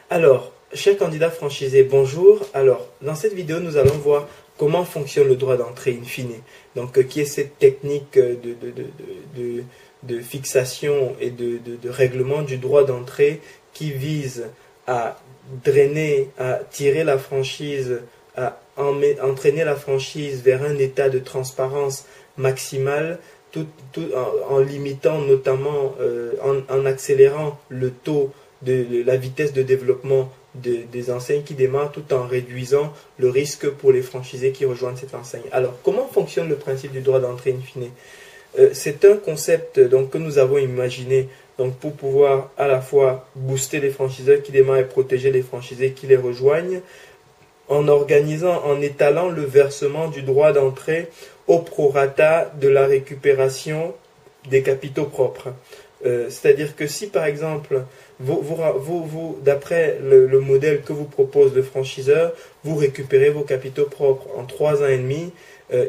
Alors, chers candidats franchisés, bonjour. Alors, dans cette vidéo, nous allons voir comment fonctionne le droit d'entrée in fine. Donc, qui est cette technique de fixation et de règlement du droit d'entrée qui vise à drainer, à tirer la franchise, à entraîner la franchise vers un état de transparence maximale, tout en limitant notamment, en accélérant le taux de la vitesse de développement des enseignes qui démarrent, tout en réduisant le risque pour les franchisés qui rejoignent cette enseigne. Alors, comment fonctionne le principe du droit d'entrée in fine? C'est un concept donc, que nous avons imaginé donc, pour pouvoir à la fois booster les franchiseurs qui démarrent et protéger les franchisés qui les rejoignent, en organisant, en étalant le versement du droit d'entrée au prorata de la récupération des capitaux propres. C'est-à-dire que si par exemple, d'après le modèle que vous propose le franchiseur, vous récupérez vos capitaux propres en 3 ans et demi,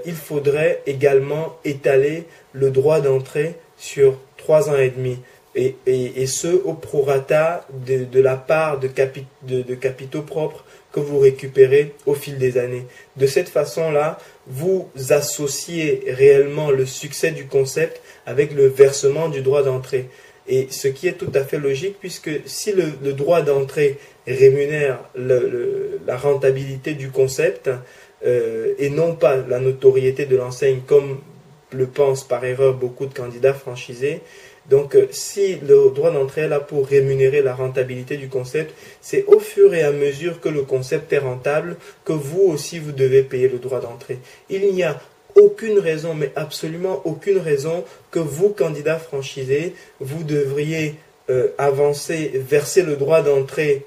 il faudrait également étaler le droit d'entrée sur 3 ans et demi. Et ce au prorata de la part de capitaux propres que vous récupérez au fil des années. De cette façon-là, vous associez réellement le succès du concept avec le versement du droit d'entrée. Et ce qui est tout à fait logique, puisque si le droit d'entrée rémunère la rentabilité du concept, et non pas la notoriété de l'enseigne, comme le pensent par erreur beaucoup de candidats franchisés, donc si le droit d'entrée est là pour rémunérer la rentabilité du concept, c'est au fur et à mesure que le concept est rentable que vous aussi vous devez payer le droit d'entrée. Il n'y a aucune raison, mais absolument aucune raison que vous, candidats franchisés, vous devriez verser le droit d'entrée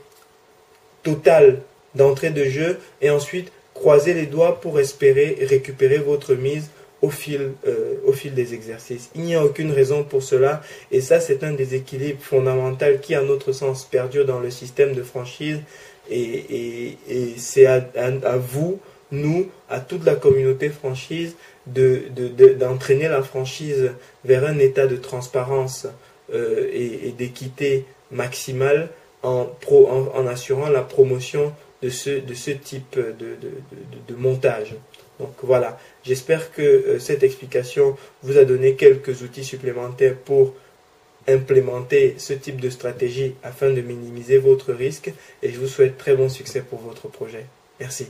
total d'entrée de jeu et ensuite croiser les doigts pour espérer récupérer votre mise au fil des exercices. Il n'y a aucune raison pour cela et ça c'est un déséquilibre fondamental qui à notre sens perdure dans le système de franchise et c'est à vous, nous, à toute la communauté franchise d'entraîner la franchise vers un état de transparence et d'équité maximale en assurant la promotion de ce type de montage. Donc voilà, j'espère que cette explication vous a donné quelques outils supplémentaires pour implémenter ce type de stratégie afin de minimiser votre risque et je vous souhaite très bon succès pour votre projet. Merci.